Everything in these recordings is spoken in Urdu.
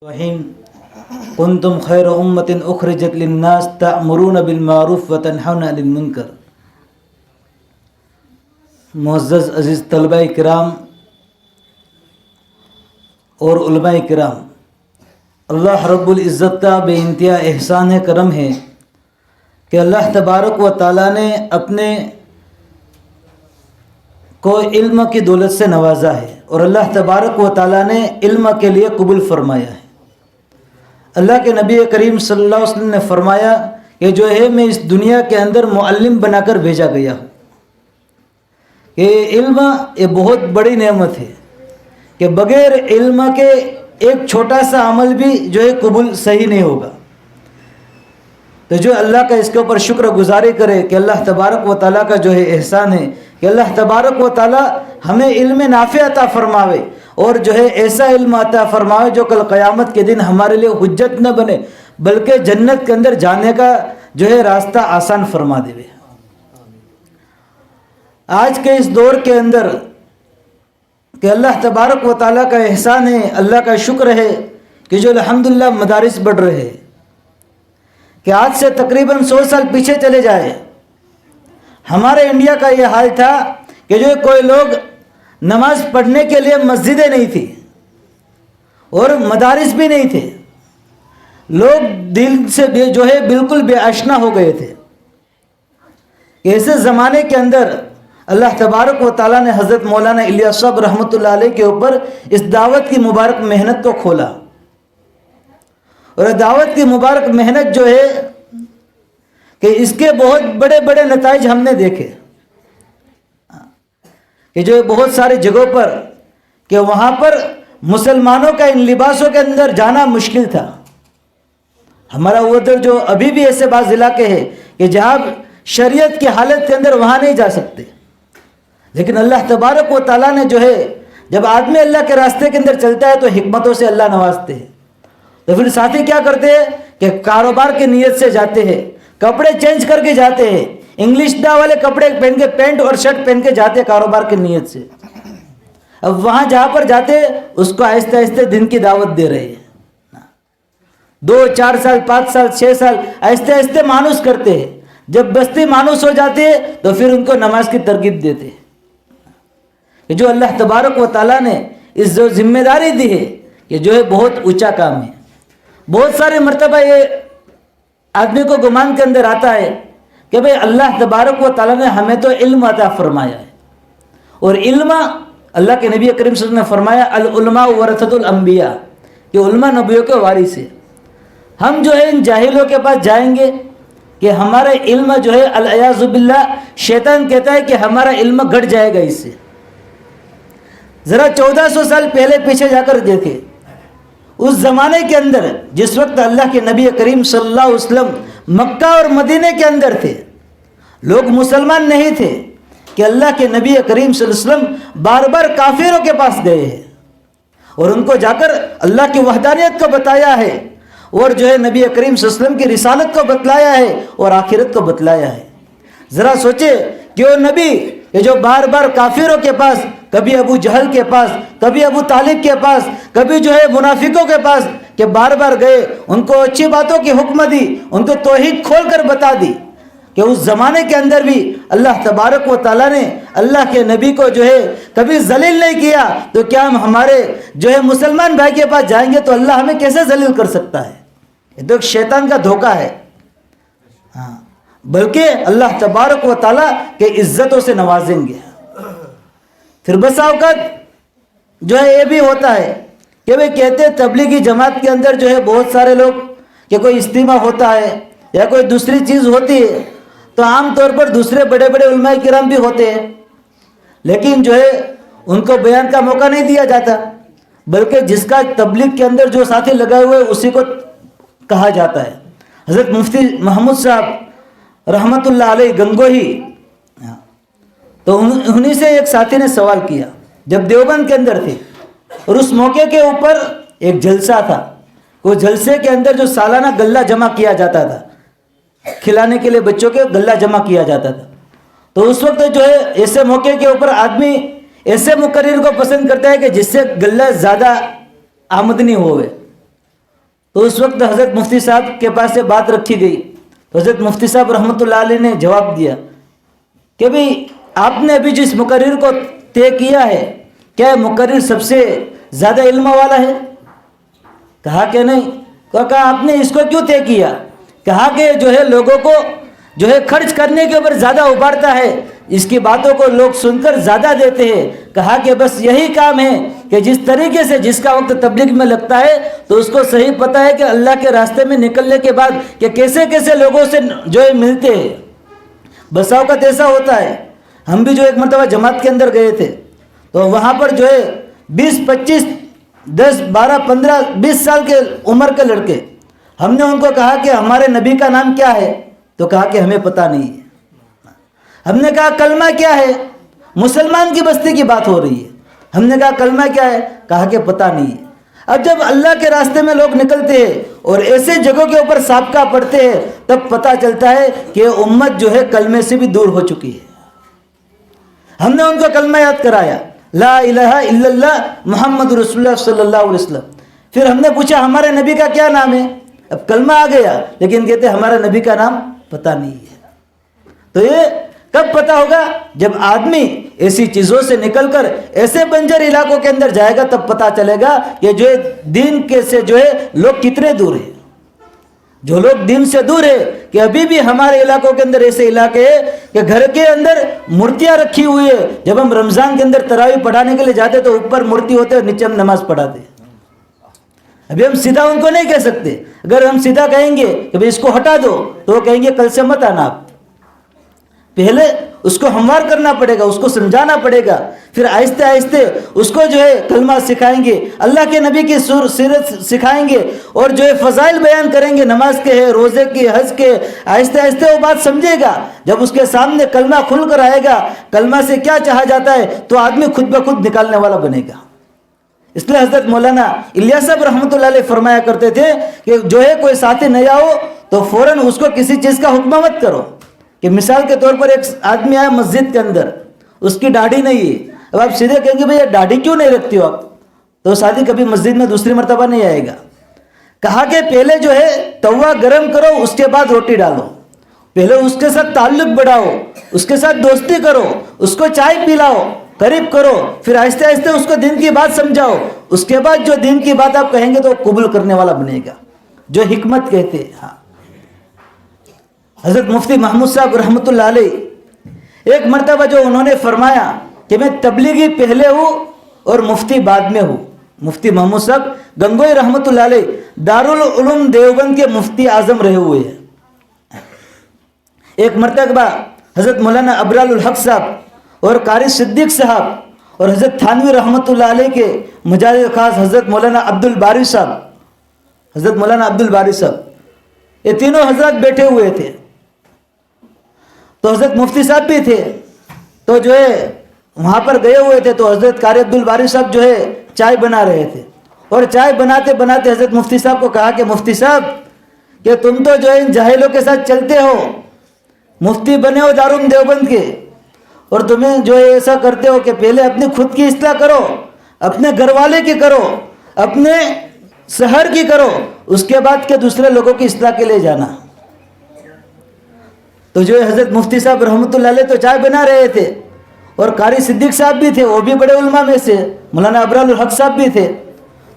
وحیم کنتم خیر امت اخرجت للناس تأمرون بالمعروف وتنہون عن المنکر۔ معزز عزیز طلبہ کرام اور علماء کرام، اللہ رب العزت کا بے انتہا احسان کرم ہے کہ اللہ تبارک و تعالیٰ نے اپنے کو علم کی دولت سے نوازا ہے، اور اللہ تبارک و تعالیٰ نے علم کے لیے قبول فرمایا ہے۔ اللہ کے نبی کریم صلی اللہ علیہ وسلم نے فرمایا کہ جو ہے میں اس دنیا کے اندر معلم بنا کر بھیجا گیا ہوں، کہ علم یہ بہت بڑی نعمت ہے کہ بغیر علم کے ایک چھوٹا سا عمل بھی جو ہے قبول صحیح نہیں ہوگا۔ تو جو اللہ کا اس کے اوپر شکر گزاری کرے کہ اللہ تبارک و تعالیٰ کا جو ہے احسان ہے کہ اللہ تبارک و تعالیٰ ہمیں علم نافع عطا فرماوے، اور جو ہے ایسا علم عطا فرماوے جو کل قیامت کے دن ہمارے لیے حجت نہ بنے بلکہ جنت کے اندر جانے کا جو ہے راستہ آسان فرما دے۔ آج کے اس دور کے اندر کہ اللہ تبارک و تعالیٰ کا احسان ہے، اللہ کا شکر ہے کہ جو الحمدللہ مدارس بڑھ رہے ہیں، کہ آج سے تقریباً 100 سال پیچھے چلے جائے ہمارے انڈیا کا یہ حال تھا کہ جو کوئی لوگ نماز پڑھنے کے لیے مسجدیں نہیں تھی اور مدارس بھی نہیں تھے، لوگ دل سے جو ہے بالکل بے آشنا ہو گئے تھے۔ ایسے زمانے کے اندر اللہ تبارک و تعالیٰ نے حضرت مولانا الیاس صاحب رحمۃ اللہ علیہ کے اوپر اس دعوت کی مبارک محنت کو کھولا، اور دعوت کی مبارک محنت جو ہے کہ اس کے بہت بڑے بڑے نتائج ہم نے دیکھے، کہ جو بہت ساری جگہوں پر کہ وہاں پر مسلمانوں کا ان لباسوں کے اندر جانا مشکل تھا۔ ہمارا ادھر جو ابھی بھی ایسے بعض علاقے ہیں کہ جہاں شریعت کی حالت کے اندر وہاں نہیں جا سکتے، لیکن اللہ تبارک و تعالیٰ نے جو ہے جب آدمی اللہ کے راستے کے اندر چلتا ہے تو حکمتوں سے اللہ نوازتے ہیں۔ تو پھر ساتھی کیا کرتے ہیں کہ کاروبار کی نیت سے جاتے ہیں، کپڑے چینج کر کے جاتے ہیں، انگلش دا والے کپڑے پہن کے پینٹ اور شرٹ پہن کے جاتے کاروبار کی نیت سے۔ اب وہاں جہاں پر جاتے اس کو آہستہ آہستہ دن کی دعوت دے رہے ہیں، 2 4 سال 5 سال 6 سال آہستہ آہستہ مانوس کرتے ہیں۔ جب بستی مانوس ہو جاتی ہے تو پھر ان کو نماز کی ترغیب دیتے ہیں، کہ جو اللہ تبارک و تعالیٰ نے اس جو ذمہ داری دی ہے کہ جو ہے بہت اونچا کام ہے۔ بہت سارے مرتبہ یہ آدمی کو گمان کے اندر آتا ہے کہ بھئی اللہ تبارک و تعالیٰ نے ہمیں تو علم عطا فرمایا ہے، اور علم اللہ کے نبی کریم صلی اللہ علیہ وسلم نے فرمایا العلماء ورثۃ الانبیاء، کہ علماء نبیوں کے وارث ہیں۔ ہم جو ہے ان جاہلوں کے پاس جائیں گے کہ ہمارا علم جو ہے العیاذ باللہ شیطان کہتا ہے کہ ہمارا علم گھٹ جائے گا اس سے۔ ذرا 1400 سال پہلے پیچھے جا کر دیکھیں، اس زمانے کے اندر جس وقت اللہ کے نبی کریم صلی اللہ علیہ وسلم مکہ اور مدینے کے اندر تھے، لوگ مسلمان نہیں تھے، کہ اللہ کے نبی کریم صلی اللہ علیہ وسلم بار بار کافروں کے پاس گئے ہیں اور ان کو جا کر اللہ کی وحدانیت کو بتایا ہے، اور جو ہے نبی کریم صلی اللہ علیہ وسلم کی رسالت کو بتلایا ہے اور آخرت کو بتلایا ہے۔ ذرا سوچے کہ وہ نبی کہ جو بار بار کافروں کے پاس، کبھی ابو جہل کے پاس، کبھی ابو طالب کے پاس، کبھی جو ہے منافقوں کے پاس، کہ بار بار گئے، ان کو اچھی باتوں کی حکم دی، ان کو توحید کھول کر بتا دی، کہ اس زمانے کے اندر بھی اللہ تبارک و تعالیٰ نے اللہ کے نبی کو جو ہے کبھی ذلیل نہیں کیا، تو کیا ہم ہمارے جو ہے مسلمان بھائی کے پاس جائیں گے تو اللہ ہمیں کیسے ذلیل کر سکتا ہے؟ یہ تو ایک شیطان کا دھوکہ ہے، ہاں، بلکہ اللہ تبارک و تعالیٰ کے عزتوں سے نوازیں گے۔ پھر بس اوقات جو ہے یہ بھی ہوتا ہے کہ بھئی کہتے تبلیغی جماعت کے اندر جو ہے بہت سارے لوگ کہ کوئی اجتماع ہوتا ہے یا کوئی دوسری چیز ہوتی ہے تو عام طور پر دوسرے بڑے بڑے علماء کرام بھی ہوتے ہیں، لیکن جو ہے ان کو بیان کا موقع نہیں دیا جاتا، بلکہ جس کا تبلیغ کے اندر جو ساتھی لگائے ہوئے اسی کو کہا جاتا ہے۔ حضرت مفتی محمود صاحب رحمۃ اللہ علیہ گنگوہی، تو انہی سے ایک ساتھی نے سوال کیا جب دیوبند کے اندر تھے، اور اس موقع کے اوپر ایک جلسہ تھا، وہ جلسے کے اندر جو سالانہ غلہ جمع کیا جاتا تھا، کھلانے کے لیے بچوں کے غلہ جمع کیا جاتا تھا، تو اس وقت جو ہے ایسے موقع کے اوپر آدمی ایسے مقرر کو پسند کرتا ہے کہ جس سے غلہ زیادہ آمدنی ہوئے، تو اس وقت حضرت مفتی صاحب کے پاس سے بات رکھی گئی. تو حضرت مفتی صاحب رحمۃ اللہ علیہ نے جواب دیا کہ بھئی آپ نے ابھی جس مقرر کو طے کیا ہے کیا مقرر سب سے زیادہ علم والا ہے؟ کہا کہ نہیں. کہا آپ نے اس کو کیوں طے کیا؟ کہا کہ جو ہے لوگوں کو جو ہے خرچ کرنے کے اوپر زیادہ ابھارتا ہے, اس کی باتوں کو لوگ سن کر زیادہ دیتے ہیں. کہا کہ بس یہی کام ہے کہ جس طریقے سے جس کا وقت تبلیغ میں لگتا ہے تو اس کو صحیح پتہ ہے کہ اللہ کے راستے میں نکلنے کے بعد کہ کیسے کیسے لوگوں سے جو ہے ملتے ہیں. بسا اوقات ایسا ہوتا ہے, ہم بھی جو ایک مرتبہ جماعت کے اندر گئے تھے تو وہاں پر جو ہے 20-25 10 12 15 20 سال کے عمر کے لڑکے, ہم نے ان کو کہا کہ ہمارے نبی کا نام کیا ہے؟ تو کہا کہ ہمیں پتہ نہیں ہے. ہم نے کہا کلمہ کیا ہے؟ مسلمان کی بستی کی بات ہو رہی ہے. ہم نے کہا کلمہ کیا ہے؟ کہا کہ پتہ نہیں ہے. اب جب اللہ کے راستے میں لوگ نکلتے ہیں اور ایسے جگہوں کے اوپر سابقہ پڑھتے ہیں تب پتہ چلتا ہے کہ امت جو ہے کلمے سے بھی دور ہو چکی ہے. ہم نے ان کو کلمہ یاد کرایا, لا الہ الا اللہ محمد رسول اللہ صلی اللہ علیہ وسلم. پھر ہم نے پوچھا ہمارے نبی کا کیا نام ہے؟ اب کلمہ آ گیا لیکن کہتے ہمارا نبی کا نام پتہ نہیں ہے. تو یہ کب پتہ ہوگا؟ جب آدمی ایسی چیزوں سے نکل کر ایسے بنجر علاقوں کے اندر جائے گا تب پتہ چلے گا کہ جو ہے دین کے سے جو ہے لوگ کتنے دور ہیں. جو لوگ دین سے دور ہے کہ ابھی بھی ہمارے علاقوں کے اندر ایسے علاقے ہیں کہ گھر کے اندر مورتیاں رکھی ہوئی ہے. جب ہم رمضان کے اندر تراویح پڑھانے کے لیے جاتے تو اوپر مورتی ہوتے اور نیچے ہم نماز پڑھاتے. ابھی ہم سیدھا ان کو نہیں کہہ سکتے. اگر ہم سیدھا کہیں گے کہ بھئی اس کو ہٹا دو تو وہ کہیں گے کل سے مت آنا. آپ پہلے اس کو ہموار کرنا پڑے گا, اس کو سمجھانا پڑے گا, پھر آہستہ آہستہ اس کو جو ہے کلمہ سکھائیں گے, اللہ کے نبی کی سیرت سکھائیں گے اور جو ہے فضائل بیان کریں گے, نماز کے ہے, روزے کے, حج کے. آہستہ آہستہ وہ بات سمجھے گا. جب اس کے سامنے کلمہ کھل کر آئے گا کلمہ سے کیا چاہا جاتا ہے تو آدمی خود بخود نکالنے والا بنے گا. اس لیے حضرت مولانا الیاس صاحب رحمۃ اللہ علیہ فرمایا کرتے تھے کہ جو ہے کوئی ساتھی نیا ہو تو فوراً اس کو کسی چیز کا حکم مت کرو. کہ مثال کے طور پر ایک آدمی آیا مسجد کے اندر, اس کی داڑھی نہیں ہے. اب آپ سیدھے کہیں گے بھئی یہ داڑھی کیوں نہیں رکھتی ہو آپ, تو ساتھی کبھی مسجد میں دوسری مرتبہ نہیں آئے گا. کہا کہ پہلے جو ہے توا گرم کرو, اس کے بعد روٹی ڈالو. پہلے اس کے ساتھ تعلق بڑھاؤ, اس کے ساتھ دوستی کرو, اس کو چائے پلاؤ, قریب کرو, پھر آہستہ آہستہ اس کو دین کی بات سمجھاؤ. اس کے بعد جو دین کی بات آپ کہیں گے تو وہ قبول کرنے والا بنے گا, جو حکمت کہتے ہیں. ہاں, حضرت مفتی محمود صاحب رحمۃ اللہ علیہ ایک مرتبہ جو انہوں نے فرمایا کہ میں تبلیغی پہلے ہوں اور مفتی بعد میں ہوں. مفتی محمود صاحب گنگوئی رحمۃ اللہ علیہ دارالعلوم دیوبند کے مفتی اعظم رہے ہوئے ہیں. ایک مرتبہ حضرت مولانا ابرال الحق صاحب اور قاری صدیق صاحب اور حضرت تھانوی رحمۃ اللہ علیہ کے مجاز خاص حضرت مولانا عبد الباری صاحب یہ تینوں حضرات بیٹھے ہوئے تھے. تو حضرت مفتی صاحب بھی تھے, تو جو ہے وہاں پر گئے ہوئے تھے. تو حضرت قاری عبد الباری صاحب جو ہے چائے بنا رہے تھے, اور چائے بناتے بناتے حضرت مفتی صاحب کو کہا کہ مفتی صاحب کہ تم تو جو ہے ان جاہلوں کے ساتھ چلتے ہو, مفتی بنے ہو دارالعلوم دیوبند کے, اور تمہیں جو ہے ایسا کرتے ہو کہ پہلے اپنی خود کی اصلاح کرو, اپنے گھر والے کی کرو, اپنے شہر کی کرو, اس کے بعد کہ دوسرے لوگوں کی اصلاح کے لیے جانا. تو جو ہے حضرت مفتی صاحب رحمۃ اللہ علیہ تو چائے بنا رہے تھے, اور قاری صدیق صاحب بھی تھے, وہ بھی بڑے علماء میں سے, مولانا ابرال الحق صاحب بھی تھے.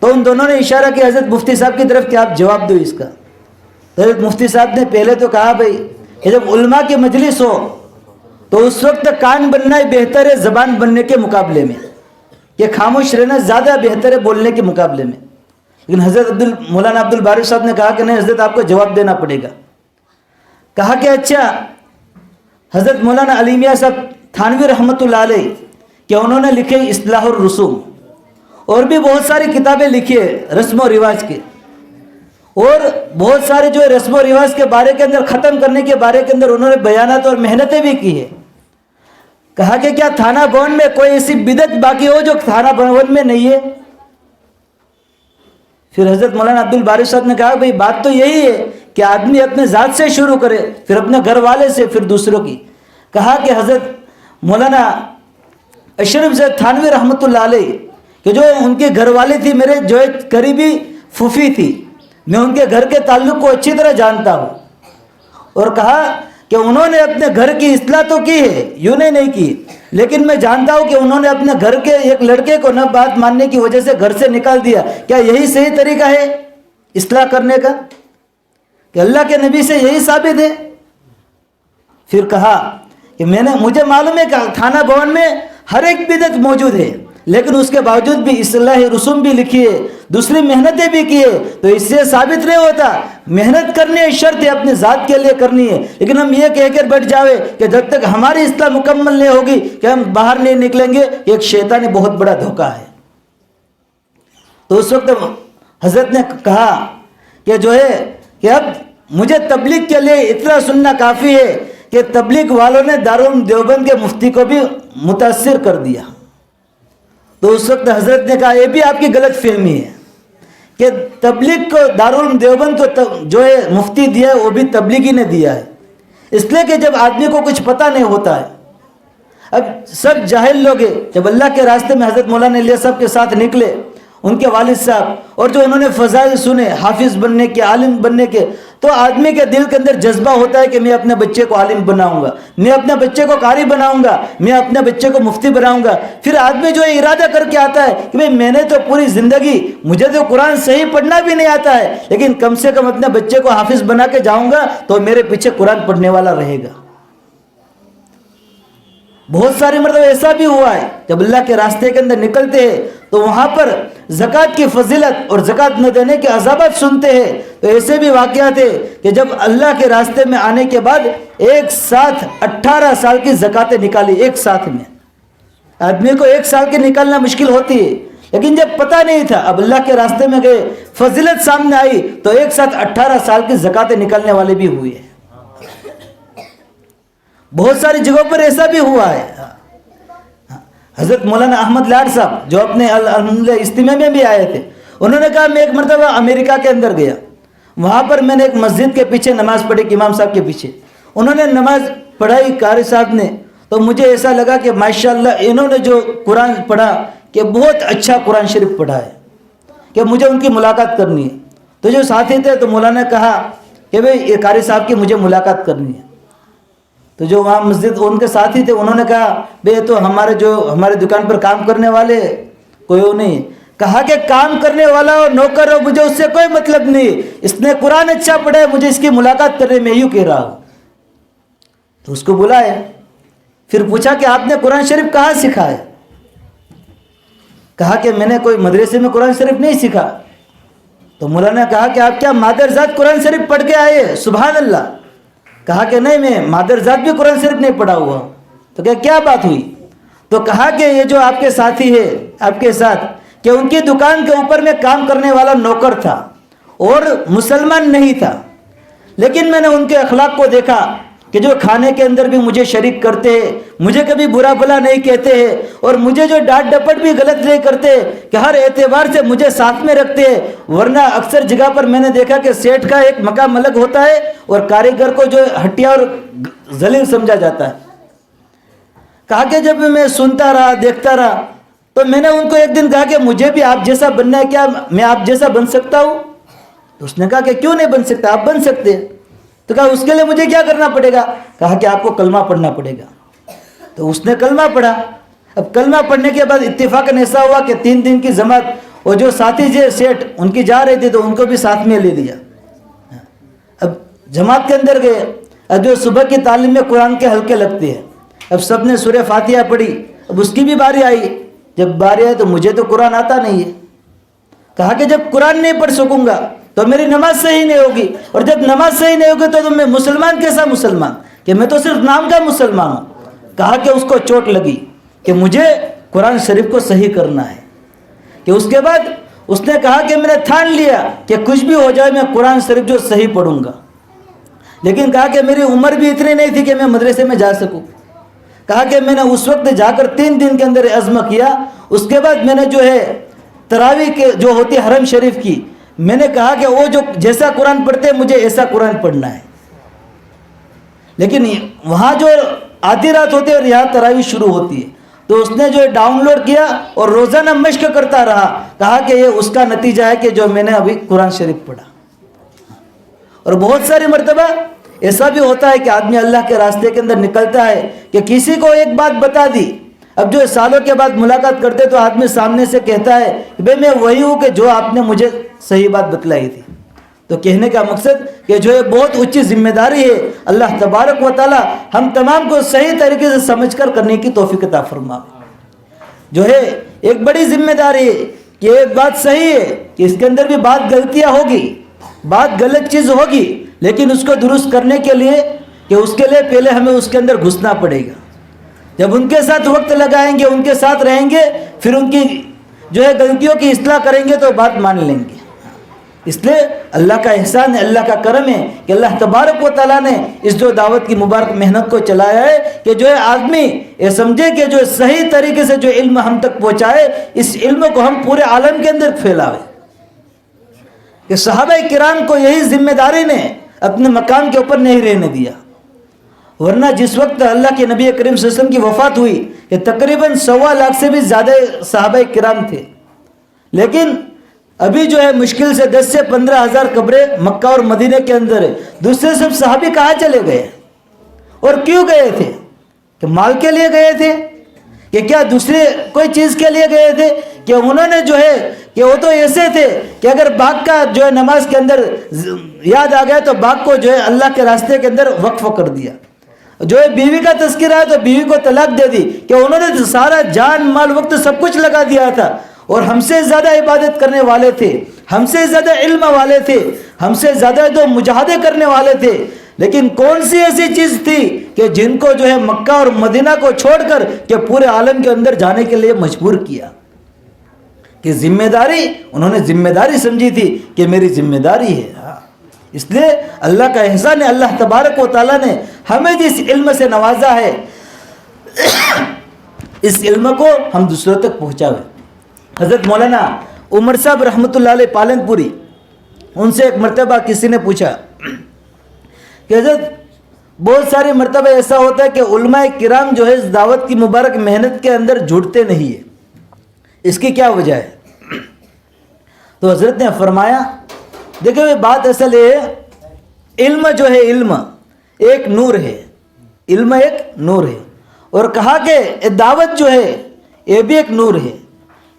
تو ان دونوں نے اشارہ کیا حضرت مفتی صاحب کی طرف کہ آپ جواب دو اس کا. تو حضرت مفتی صاحب نے پہلے تو کہا بھائی کہ جب علماء کی مجلس ہو تو اس وقت کان بننا ہی بہتر ہے زبان بننے کے مقابلے میں, کہ خاموش رہنا زیادہ بہتر ہے بولنے کے مقابلے میں. لیکن حضرت مولانا عبد الباری صاحب نے کہا کہ نہیں حضرت آپ کو جواب دینا پڑے گا. کہا کہ اچھا, حضرت مولانا علی میاں صاحب تھانوی رحمۃ اللہ علیہ کہ انہوں نے لکھے اصلاح الرسوم, اور بھی بہت ساری کتابیں لکھی ہے رسم و رواج کے, اور بہت سارے جو ہے رسم و رواج کے بارے کے اندر ختم کرنے کے بارے کے اندر انہوں نے بیانات اور محنتیں بھی کی ہے. کہا کہ کیا تھانہ بھون میں کوئی ایسی بدعت باقی ہو جو تھانہ بھون میں نہیں ہے؟ پھر حضرت مولانا عبد الباری صاحب نے کہا بھئی بات تو یہی ہے کہ آدمی اپنے ذات سے شروع کرے, پھر اپنے گھر والے سے, پھر دوسروں کی. کہا کہ حضرت مولانا اشرف زید تھانوی رحمۃ اللہ علیہ کہ جو ان کے گھر والی تھی میرے جو ایک قریبی پھوپھی تھی, میں ان کے گھر کے تعلق کو اچھی طرح جانتا ہوں. اور کہا کہ انہوں نے اپنے گھر کی اصلاح تو کی ہے, یوں نہیں کی, لیکن میں جانتا ہوں کہ انہوں نے اپنے گھر کے ایک لڑکے کو نہ بات ماننے کی وجہ سے گھر سے نکال دیا. کیا یہی صحیح طریقہ ہے اصلاح کرنے کا؟ کہ اللہ کے نبی سے یہی ثابت ہے؟ پھر کہا کہ مجھے معلوم ہے کہ تھانہ بھون میں ہر ایک بدعت موجود ہے, لیکن اس کے باوجود بھی اصلاح رسوم بھی لکھی ہے, دوسری محنتیں بھی کی ہے, تو اس سے ثابت نہیں ہوتا. محنت کرنی ہے, شرط ہے اپنی ذات کے لیے کرنی ہے, لیکن ہم یہ کہہ کر بیٹھ جاوے کہ جب تک ہماری اصلاح مکمل نہیں ہوگی کہ ہم باہر نہیں نکلیں گے, ایک شیطانی بہت بڑا دھوکہ ہے. تو اس وقت حضرت نے کہا کہ جو ہے کہ اب مجھے تبلیغ کے لیے اتنا سننا کافی ہے کہ تبلیغ والوں نے دارالعلوم دیوبند کے مفتی کو بھی متاثر کر دیا. تو اس وقت حضرت نے کہا یہ بھی آپ کی غلط فہمی ہے کہ تبلیغ کو دارالعلوم دیوبند کو جو ہے مفتی دیا ہے وہ بھی تبلیغی نے دیا ہے. اس لیے کہ جب آدمی کو کچھ پتہ نہیں ہوتا ہے, اب سب جاہل لوگ ہیں, جب اللہ کے راستے میں حضرت مولانا الیاس صاحب کے ساتھ نکلے, ان کے والد صاحب, اور جو انہوں نے فضائل سنے حافظ بننے کے, عالم بننے کے, تو آدمی کے دل کے اندر جذبہ ہوتا ہے کہ میں اپنے بچے کو عالم بناؤں گا, میں اپنے بچے کو قاری بناؤں گا, میں اپنے بچے کو مفتی بناؤں گا. پھر آدمی جو ارادہ کر کے آتا ہے کہ میں نے تو پوری زندگی, مجھے تو قرآن صحیح پڑھنا بھی نہیں آتا ہے, لیکن کم سے کم اپنے بچے کو حافظ بنا کے جاؤں گا تو میرے پیچھے قرآن پڑھنے والا رہے گا. بہت ساری مرتبہ ایسا بھی ہوا ہے جب اللہ کے راستے کے اندر نکلتے ہیں تو وہاں پر زکوٰۃ کی فضیلت اور زکوٰۃ نہ دینے کے عذابات سنتے ہیں. تو ایسے بھی واقعات ہیں کہ جب اللہ کے راستے میں آنے کے بعد ایک ساتھ 18 سال کی زکوٰۃیں نکالی. ایک ساتھ میں آدمی کو ایک سال کی نکالنا مشکل ہوتی ہے, لیکن جب پتہ نہیں تھا, اب اللہ کے راستے میں گئے, فضیلت سامنے آئی, تو ایک ساتھ 18 سال کی زکوٰۃیں نکالنے والے بھی ہوئے. بہت ساری جگہوں پر ایسا بھی ہوا ہے. حضرت مولانا احمد لاڈ صاحب جو اپنے الحمدللہ اجتماع میں بھی آئے تھے, انہوں نے کہا میں ایک مرتبہ امریکہ کے اندر گیا, وہاں پر میں نے ایک مسجد کے پیچھے نماز پڑھی, امام صاحب کے پیچھے انہوں نے نماز پڑھائی قاری صاحب نے, تو مجھے ایسا لگا کہ ماشاءاللہ انہوں نے جو قرآن پڑھا کہ بہت اچھا قرآن شریف پڑھا ہے, کہ مجھے ان کی ملاقات کرنی ہے. تو جو ساتھی تھے تو مولانا نے کہا کہ بھئی یہ قاری صاحب کی مجھے ملاقات کرنی ہے. تو جو وہاں مسجد ان کے ساتھی تھے انہوں نے کہا بھئی تو ہمارے دکان پر کام کرنے والے کوئی نہیں. کہا کہ کام کرنے والا اور نوکر ہو, مجھے اس سے کوئی مطلب نہیں, اس نے قرآن اچھا پڑھا ہے, مجھے اس کی ملاقات کرنے میں یوں کہہ رہا ہوں. تو اس کو بلایا, پھر پوچھا کہ آپ نے قرآن شریف کہاں سیکھا ہے؟ کہا کہ میں نے کوئی مدرسے میں قرآن شریف نہیں سیکھا. تو مولانا نے کہا کہ آپ کیا مادرزاد قرآن شریف پڑھ کے آئے؟ سبحان اللہ. کہا کہ نہیں, میں مادرزاد بھی قرآن شریف نہیں پڑھا ہوا. تو کیا بات ہوئی؟ تو کہا کہ یہ جو آپ کے ساتھی ہے آپ کے ساتھ, کہ ان کی دکان کے اوپر میں کام کرنے والا نوکر تھا اور مسلمان نہیں تھا, لیکن میں نے ان کے اخلاق کو دیکھا کہ جو کھانے کے اندر بھی مجھے شریک کرتے ہیں, مجھے کبھی برا بھلا نہیں کہتے ہیں, اور مجھے جو ڈانٹ ڈپٹ بھی غلط نہیں کرتے, کہ ہر اعتبار سے مجھے ساتھ میں رکھتے ہیں. ورنہ اکثر جگہ پر میں نے دیکھا کہ سیٹھ کا ایک مقام الگ ہوتا ہے اور کاریگر کو جو ہٹیا اور ذلیل سمجھا جاتا ہے. کہا کہ جب میں سنتا رہا دیکھتا رہا تو میں نے ان کو ایک دن کہا کہ مجھے بھی آپ جیسا بننا ہے, کیا میں آپ جیسا بن سکتا ہوں؟ تو اس نے کہا کہ کیوں نہیں بن سکتا, آپ بن سکتے ہیں. تو کہا اس کے لیے مجھے کیا کرنا پڑے گا؟ کہا کہ آپ کو کلمہ پڑھنا پڑے گا. تو اس نے کلمہ پڑھا. اب کلمہ پڑھنے کے بعد اتفاقاً ایسا ہوا کہ 3 دن کی جماعت, اور جو ساتھی جو سیٹ ان کی جا رہی تھی تو ان کو بھی ساتھ میں لے لیا. اب جماعت کے اندر گئے, اب جو صبح کی تعلیم میں قرآن کے حلقے لگتے ہیں, اب سب نے سورہ فاتحہ پڑھی. اب اس کی بھی باری آئی. جب باری آئی تو مجھے تو قرآن آتا نہیں ہے. کہا کہ جب قرآن نہیں پڑھ سکوں گا تو میری نماز صحیح نہیں ہوگی, اور جب نماز صحیح نہیں ہوگی تو میں مسلمان کیسا مسلمان, کہ میں تو صرف نام کا مسلمان ہوں. کہا کہ اس کو چوٹ لگی کہ مجھے قرآن شریف کو صحیح کرنا ہے. کہ اس کے بعد اس نے کہا کہ میں نے ٹھان لیا کہ کچھ بھی ہو جائے میں قرآن شریف جو صحیح پڑھوں گا, لیکن کہا کہ میری عمر بھی اتنی نہیں تھی کہ میں مدرسے میں جا سکوں. کہا کہ میں نے اس وقت جا کر 3 دن کے اندر عزم کیا. اس کے بعد میں نے جو ہے تراویح کے جو ہوتی ہے حرم شریف کی, میں نے کہا کہ وہ جو جیسا قرآن پڑھتے ہیں مجھے ایسا قرآن پڑھنا ہے. لیکن وہاں جو آدھی رات ہوتی ہے اور یہاں تراویح شروع ہوتی ہے, تو اس نے جو ڈاؤن لوڈ کیا اور روزانہ مشق کرتا رہا. کہا کہ یہ اس کا نتیجہ ہے کہ جو میں نے ابھی قرآن شریف پڑھا. اور بہت ساری مرتبہ ایسا بھی ہوتا ہے کہ آدمی اللہ کے راستے کے اندر نکلتا ہے کہ کسی کو ایک بات بتا دی، اب جو سالوں کے بعد ملاقات کرتے تو آدمی سامنے سے کہتا ہے کہ بھئی میں وہی ہوں کہ جو آپ نے مجھے صحیح بات بتلائی تھی. تو کہنے کا مقصد کہ جو ہے بہت اونچی ذمہ داری ہے، اللہ تبارک و تعالی ہم تمام کو صحیح طریقے سے سمجھ کر کرنے کی توفیق عطا فرمائے. جو ہے ایک بڑی ذمہ داری ہے کہ ایک بات صحیح ہے کہ اس کے اندر بھی بات غلطیاں ہوگی، بات غلط چیز ہوگی، لیکن اس کو درست کرنے کے لیے کہ اس کے لیے پہلے ہمیں اس کے اندر گھسنا پڑے گا. جب ان کے ساتھ وقت لگائیں گے، ان کے ساتھ رہیں گے، پھر ان کی جو ہے غلطیوں کی اصلاح کریں گے تو بات مان لیں گے. اس لیے اللہ کا احسان ہے، اللہ کا کرم ہے کہ اللہ تبارک و تعالیٰ نے اس جو دعوت کی مبارک محنت کو چلایا ہے کہ جو ہے آدمی یہ سمجھے کہ جو صحیح طریقے سے جو علم ہم تک پہنچائے، اس علم کو ہم پورے عالم کے اندر پھیلاوے. کہ صحابہ کرام کو یہی ذمہ داری نے اپنے مقام کے اوپر نہیں رہنے دیا، ورنہ جس وقت اللہ کے نبی کریم صلی اللہ علیہ وسلم کی وفات ہوئی کہ تقریباً 1.25 لاکھ سے بھی زیادہ صحابہ کرام تھے، لیکن ابھی جو ہے مشکل سے 10 سے 15 ہزار قبریں مکہ اور مدینہ کے اندر ہے. دوسرے سب صحابی کہاں چلے گئے اور کیوں گئے تھے؟ کہ مال کے لیے گئے تھے کہ کیا دوسرے کوئی چیز کے لیے گئے تھے؟ کہ انہوں نے جو ہے کہ وہ تو ایسے تھے کہ اگر باغ کا جو ہے نماز کے اندر یاد آ گیا تو باغ کو جو ہے اللہ کے راستے کے اندر وقف کر دیا. جو ہے بیوی کا تذکرہ ہے تو بیوی کو طلاق دے دی کہ انہوں نے سارا جان مال وقت سب کچھ لگا دیا تھا، اور ہم سے زیادہ عبادت کرنے والے تھے، ہم سے زیادہ علم والے تھے، ہم سے زیادہ جو مجاہدے کرنے والے تھے، لیکن کون سی ایسی چیز تھی کہ جن کو جو ہے مکہ اور مدینہ کو چھوڑ کر کہ پورے عالم کے اندر جانے کے لیے مجبور کیا؟ کہ ذمہ داری، انہوں نے ذمہ داری سمجھی تھی کہ میری ذمہ داری ہے. اس لیے اللہ کا احسان ہے، اللہ تبارک و تعالیٰ نے ہمیں جس علم سے نوازا ہے اس علم کو ہم دوسروں تک پہنچاوے. حضرت مولانا عمر صاحب رحمۃ اللہ علیہ پالن پوری، ان سے ایک مرتبہ کسی نے پوچھا کہ حضرت بہت ساری مرتبہ ایسا ہوتا ہے کہ علماء کرام جو ہے اس دعوت کی مبارک محنت کے اندر جھوٹتے نہیں ہیں، اس کی کیا وجہ ہے؟ تو حضرت نے فرمایا دیکھیں بات اصل ہے، علم جو ہے علم ایک نور ہے، علم ایک نور ہے، اور کہا کہ دعوت جو ہے یہ بھی ایک نور ہے.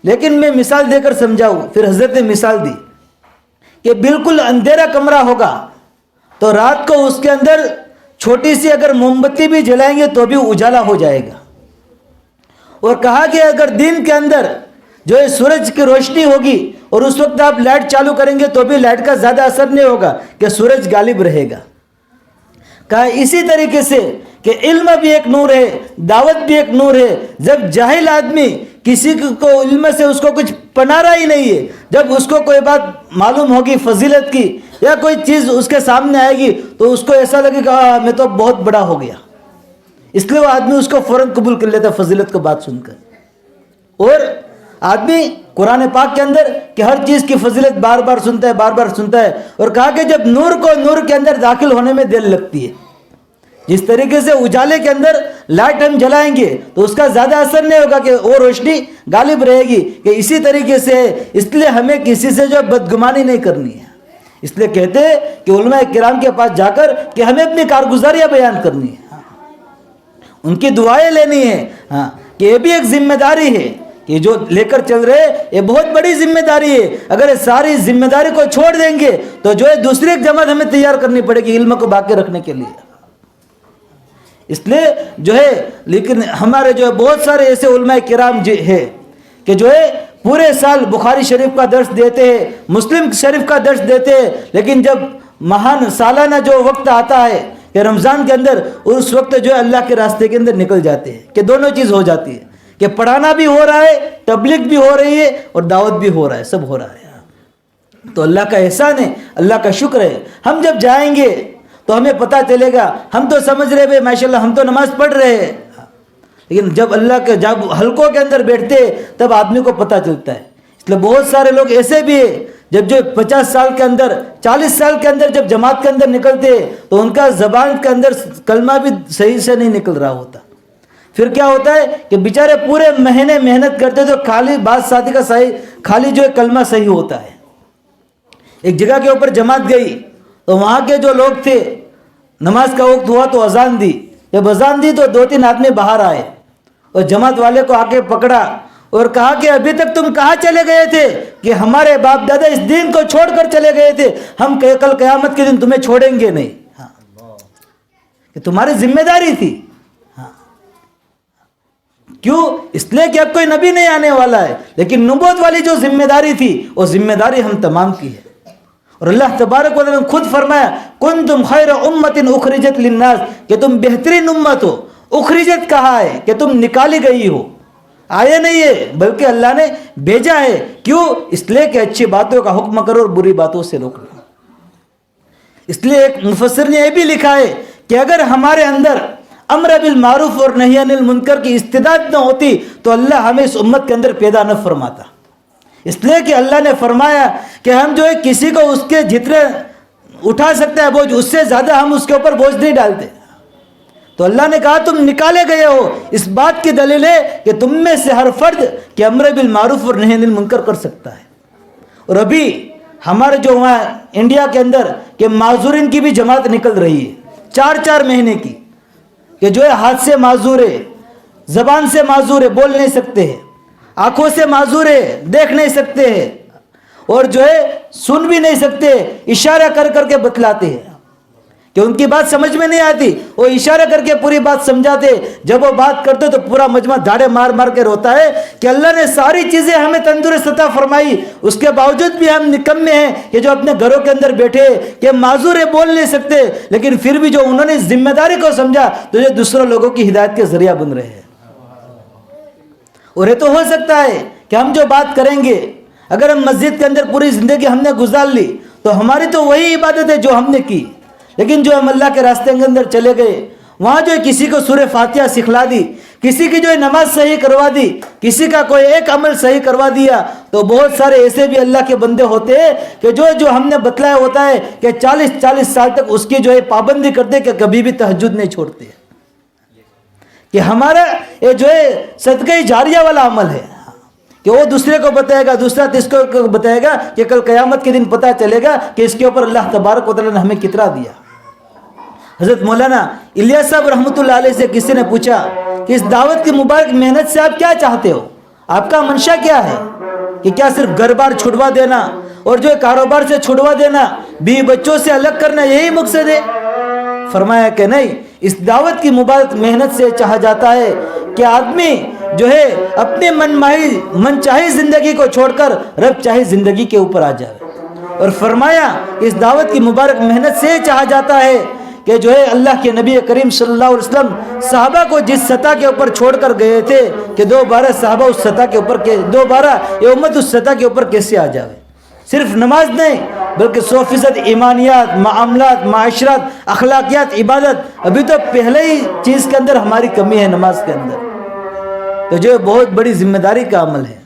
لیکن میں مثال دے کر سمجھاؤں، پھر حضرت نے مثال دی کہ بالکل اندھیرا کمرہ ہوگا تو رات کو اس کے اندر چھوٹی سی اگر موم بتی بھی جلائیں گے تو بھی اجالا ہو جائے گا. اور کہا کہ اگر دن کے اندر جو ہے سورج کی روشنی ہوگی اور اس وقت آپ لائٹ چالو کریں گے تو بھی لائٹ کا زیادہ اثر نہیں ہوگا کہ سورج غالب رہے گا. کہا اسی طریقے سے کہ علم بھی ایک نور ہے، دعوت بھی ایک نور ہے. جب جاہل آدمی کسی کو علم سے اس کو کچھ پنارا ہی نہیں ہے، جب اس کو کوئی بات معلوم ہوگی فضیلت کی یا کوئی چیز اس کے سامنے آئے گی تو اس کو ایسا لگے کہ میں تو بہت بڑا ہو گیا، اس لیے وہ آدمی اس کو فوراً قبول کر لیتا فضیلت کو بات سن کر. اور آدمی قرآن پاک کے اندر کہ ہر چیز کی فضیلت بار بار سنتا ہے، بار بار سنتا ہے. اور کہا کہ جب نور کو نور کے اندر داخل ہونے میں دیر لگتی ہے، جس طریقے سے اجالے کے اندر لائٹ ہم جلائیں گے تو اس کا زیادہ اثر نہیں ہوگا کہ وہ روشنی غالب رہے گی، کہ اسی طریقے سے اس لیے ہمیں کسی سے جو بدگمانی نہیں کرنی ہے. اس لیے کہتے ہیں کہ علماء کرام کے پاس جا کر کہ ہمیں اپنی کارگزاریاں بیان کرنی ہے، ان کی دعائیں لینی ہے. کہ یہ بھی ایک ذمہ داری ہے کہ جو لے کر چل رہے یہ بہت بڑی ذمہ داری ہے. اگر یہ ساری ذمہ داری کو چھوڑ دیں گے تو جو ہے دوسری ایک جماعت ہمیں تیار کرنی پڑے گی علم کو باقی رکھنے کے لیے. اس لیے جو ہے لیکن ہمارے جو ہے بہت سارے ایسے علماء کرام ہے کہ جو ہے پورے سال بخاری شریف کا درس دیتے ہیں، مسلم شریف کا درس دیتے ہیں، لیکن جب مہان سالانہ جو وقت آتا ہے کہ رمضان کے اندر، اس وقت جو ہے اللہ کے راستے کے اندر نکل جاتے ہیں. کہ دونوں چیز ہو جاتی ہے کہ پڑھانا بھی ہو رہا ہے، تبلیغ بھی ہو رہی ہے اور دعوت بھی ہو رہا ہے، سب ہو رہا ہے. تو اللہ کا احسان ہے، اللہ کا شکر ہے. ہم جب جائیں گے تو ہمیں پتہ چلے گا، ہم تو سمجھ رہے بھائی ماشاءاللہ ہم تو نماز پڑھ رہے ہیں، لیکن جب اللہ کے جب حلقوں کے اندر بیٹھتے تب آدمی کو پتہ چلتا ہے. اس لیے بہت سارے لوگ ایسے بھی ہیں جب جو 50 سال کے اندر 40 سال کے اندر جب جماعت کے اندر نکلتے تو ان کا زبان کے اندر کلمہ بھی صحیح سے نہیں نکل رہا ہوتا. پھر کیا ہوتا ہے کہ بیچارے پورے مہینے محنت کرتے تو خالی بات ساتھی کا صحیح خالی جو ہے کلمہ صحیح ہوتا ہے. ایک جگہ کے اوپر جماعت گئی تو وہاں کے جو لوگ تھے نماز کا وقت ہوا تو اذان دی. جب اذان دی تو 2-3 آدمی باہر آئے اور جماعت والے کو آ کے پکڑا اور کہا کہ ابھی تک تم کہاں چلے گئے تھے کہ ہمارے باپ دادا اس دین کو چھوڑ کر چلے گئے تھے, ہم کل قیامت کے دن تمہیں چھوڑیں گے نہیں. کہ تمہاری ذمہ داری تھی. کیوں؟ اس لیے کہ اب کوئی نبی نہیں آنے والا ہے, لیکن نبوت والی جو ذمہ داری تھی وہ ذمہ داری ہم تمام کی ہے. اور اللہ تبارک و تعالیٰ نے خود فرمایا کنتم خیر امت اخرجت للناس, کہ تم بہترین امت ہو. اخرجت کہا ہے کہ تم نکالی گئی ہو, آئے نہیں ہے بلکہ اللہ نے بھیجا ہے. کیوں؟ اس لیے کہ اچھی باتوں کا حکم کرو اور بری باتوں سے روکو. اس لیے ایک مفسر نے یہ بھی لکھا ہے کہ اگر ہمارے اندر امر بالمعروف اور نہی عن المنکر کی استعداد نہ ہوتی تو اللہ ہمیں اس امت کے اندر پیدا نہ فرماتا. اس لیے کہ اللہ نے فرمایا کہ ہم جو ہے کسی کو اس کے جتنے اٹھا سکتے ہیں بوجھ, اس سے زیادہ ہم اس کے اوپر بوجھ نہیں ڈالتے. تو اللہ نے کہا تم نکالے گئے ہو. اس بات کی دلیل ہے کہ تم میں سے ہر فرد کہ امر بالمعروف اور نہی عن المنکر کر سکتا ہے. اور ابھی ہمارے جو وہاں انڈیا کے اندر کہ معذورین کی بھی جماعت نکل رہی ہے 4-4 مہینے کی, کہ جو ہے ہاتھ سے معذور ہے, زبان سے معذور ہے, بول نہیں سکتے ہیں, آنکھوں سے معذور ہے, دیکھ نہیں سکتے ہیں, اور جو ہے سن بھی نہیں سکتے, اشارہ کر کر کے بتلاتے ہیں کہ ان کی بات سمجھ میں نہیں آتی, وہ اشارہ کر کے پوری بات سمجھاتے. جب وہ بات کرتے تو پورا مجمع دھاڑے مار مار کے روتا ہے کہ اللہ نے ساری چیزیں ہمیں تندرست عطا فرمائی, اس کے باوجود بھی ہم نکمے ہیں کہ جو اپنے گھروں کے اندر بیٹھے کہ معذور ہے, بول نہیں سکتے, لیکن پھر بھی جو انہوں نے ذمہ داری کو سمجھا تو یہ دوسروں لوگوں کی ہدایت کے ذریعہ بن رہے ہیں. اور یہ تو ہو سکتا ہے کہ ہم جو بات کریں گے, اگر ہم مسجد کے اندر پوری زندگی ہم نے گزار لی تو ہماری تو وہی عبادت ہے جو ہم نے کی, لیکن جو ہم اللہ کے راستے کے اندر چلے گئے وہاں جو ہے کسی کو سورہ فاتحہ سکھلا دی, کسی کی جو ہے نماز صحیح کروا دی, کسی کا کوئی ایک عمل صحیح کروا دیا, تو بہت سارے ایسے بھی اللہ کے بندے ہوتے ہیں کہ جو ہم نے بتلایا ہوتا ہے کہ 40 سال تک اس کی جو ہے پابندی کرتے کہ کبھی بھی تہجد نہیں چھوڑتے. کہ ہمارا یہ جو ہے صدقہ جاریہ والا عمل ہے کہ وہ دوسرے کو بتائے گا, دوسرا تیس کو بتائے گا کہ کل قیامت کے دن پتہ چلے گا کہ اس کے اوپر اللہ تبارک و تعالیٰ نے ہمیں کتنا دیا. حضرت مولانا الیاس صاحب رحمۃ اللہ علیہ سے کسی نے پوچھا کہ اس دعوت کی مبارک محنت سے آپ کیا چاہتے ہو, آپ کا منشا کیا ہے, کہ کیا صرف گھر بار چھڑوا دینا اور جو کاروبار سے چھڑوا دینا, بیوی بچوں سے الگ کرنا, یہی مقصد ہے؟ فرمایا کہ نہیں, اس دعوت کی مبارک محنت سے چاہا جاتا ہے کہ آدمی جو ہے اپنے من چاہی زندگی کو چھوڑ کر رب چاہی زندگی کے اوپر آ جائے. اور فرمایا اس دعوت کی مبارک محنت سے چاہا جاتا ہے کہ جو ہے اللہ کے نبی کریم صلی اللہ علیہ وسلم صحابہ کو جس سطح کے اوپر چھوڑ کر گئے تھے کہ دوبارہ صحابہ اس سطح کے اوپر دوبارہ یہ امت اس سطح کے اوپر کیسے آ جائے. صرف نماز نہیں بلکہ 100% ایمانیات, معاملات, معاشرات, اخلاقیات, عبادت, ابھی تو پہلے ہی چیز کے اندر ہماری کمی ہے نماز کے اندر. تو جو بہت بڑی ذمہ داری کا عمل ہے.